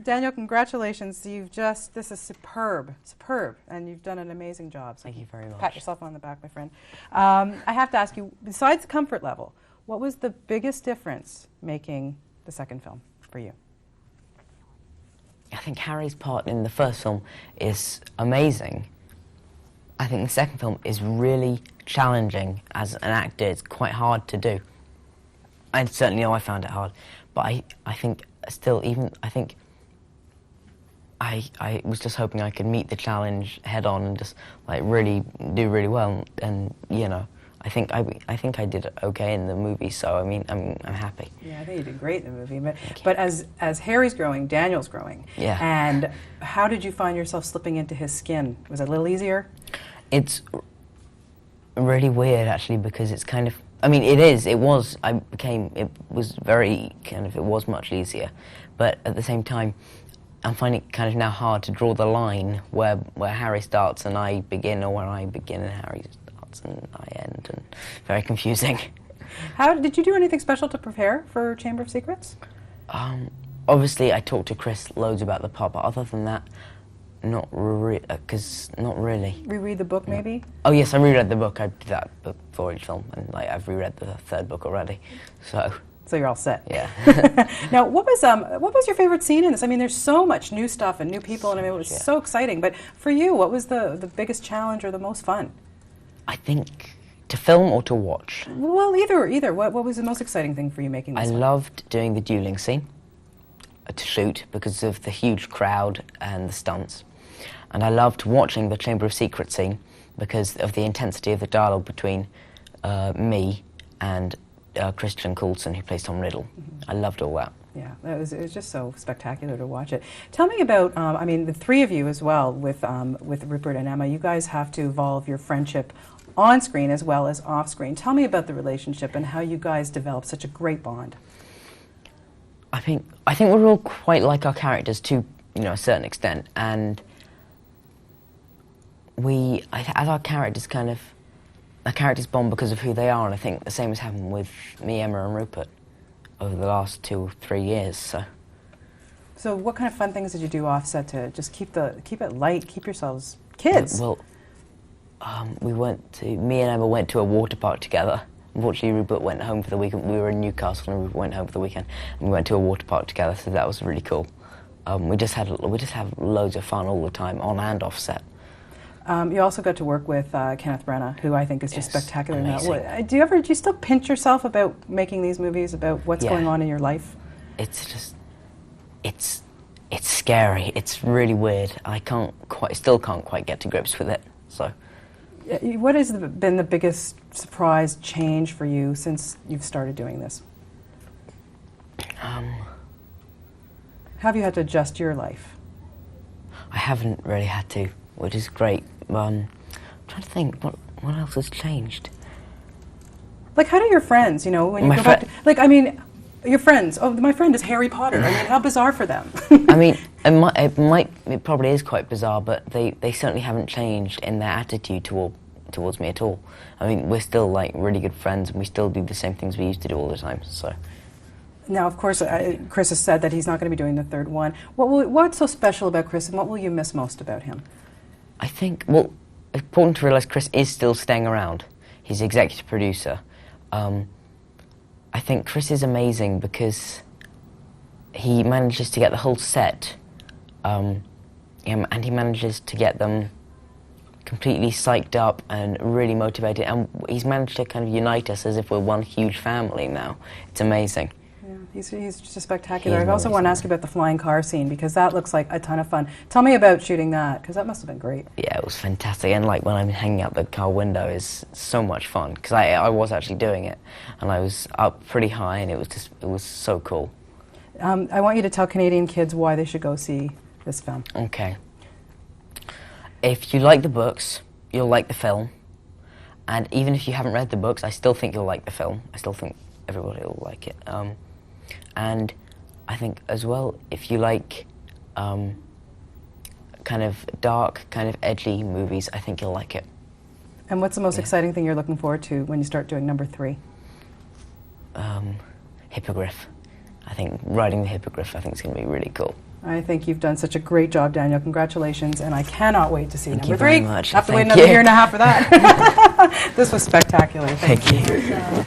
Daniel, congratulations. This is superb, and you've done an amazing job. So Thank you very much. Pat yourself on the back, my friend. I have to ask you, besides comfort level, what was the biggest difference making the second film for you? I think Harry's part in the first film is amazing. I think the second film is really challenging as an actor. It's quite hard to do. I certainly know I found it hard, but I think still, I was just hoping I could meet the challenge head on and just like really do really well, and you know, I think I did okay in the movie, so I mean I'm happy. Yeah, I think you did great in the movie, but as Harry's growing, Daniel's growing. Yeah. And how did you find yourself slipping into his skin? Was it a little easier? It's really weird actually, because it's kind of, I mean it was much easier, but at the same time I'm finding it kind of now hard to draw the line where Harry starts and I begin, or where I begin and Harry starts and I end, and very confusing. How did you do anything special to prepare for Chamber of Secrets? Obviously I talked to Chris loads about the part, but other than that, not really. Reread the book, maybe? Oh yes, I reread the book. I did that before each film, and like I've reread the third book already, so you're all set. Yeah. Now, what was your favorite scene in this? I mean, there's so much new stuff and new people, and I mean, it was so exciting. But for you, what was the biggest challenge or the most fun? I think to film or to watch. Well, either. What was the most exciting thing for you making this? I loved doing the dueling scene to shoot because of the huge crowd and the stunts, and I loved watching the Chamber of Secrets scene because of the intensity of the dialogue between me and Christian Coulson, who plays Tom Riddle. Mm-hmm. I loved all that. Yeah, it was just so spectacular to watch it. Tell me about, I mean, the three of you as well, with Rupert and Emma, you guys have to evolve your friendship on screen as well as off screen. Tell me about the relationship and how you guys developed such a great bond. I think we're all quite like our characters to, you know, a certain extent, and as our characters bond because of who they are, and I think the same has happened with me, Emma and Rupert over the last 2 or 3 years. So what kind of fun things did you do offset to just keep it light, keep yourselves kids? Well, me and Emma went to a water park together. Unfortunately, Rupert went home for the weekend. We were in Newcastle and Rupert went home for the weekend, and we went to a water park together, so that was really cool. We just have loads of fun all the time, on and off set. You also got to work with Kenneth Branagh, who I think is just spectacular. Amazing. Do you still pinch yourself about making these movies, about what's going on in your life? It's scary. It's really weird. I still can't quite get to grips with it. So, what has been the biggest surprise change for you since you've started doing this? Have you had to adjust your life? I haven't really had to, which is great. I'm trying to think, what else has changed? Like, how do your friends, you know, when you go back to, like, I mean, your friends, oh, my friend is Harry Potter. I mean, how bizarre for them. I mean, it probably is quite bizarre, but they certainly haven't changed in their attitude towards me at all. I mean, we're still, like, really good friends, and we still do the same things we used to do all the time, so. Now, of course, Chris has said that he's not going to be doing the third one. What's so special about Chris, and what will you miss most about him? I think, well, it's important to realise Chris is still staying around. He's the executive producer. I think Chris is amazing because he manages to get the whole set, and he manages to get them completely psyched up and really motivated, and he's managed to kind of unite us as if we're one huge family now. It's amazing. Yeah, he's just spectacular. I also want to ask you about the flying car scene, because that looks like a ton of fun. Tell me about shooting that, because that must have been great. Yeah, it was fantastic, and like when I'm hanging out the car window is so much fun, because I was actually doing it, and I was up pretty high, and it was so cool. I want you to tell Canadian kids why they should go see this film. Okay. If you like the books, you'll like the film, and even if you haven't read the books, I still think you'll like the film. I still think everybody will like it. And I think as well, if you like kind of dark, kind of edgy movies, I think you'll like it. And what's the most exciting thing you're looking forward to when you start doing number 3? Hippogriff. I think writing the Hippogriff, I think, is going to be really cool. I think you've done such a great job, Daniel. Congratulations, and I cannot wait to see Thank number you very 3. much. I have to wait Thank another you. year and a half for that. This was spectacular. Thank Thank you. you.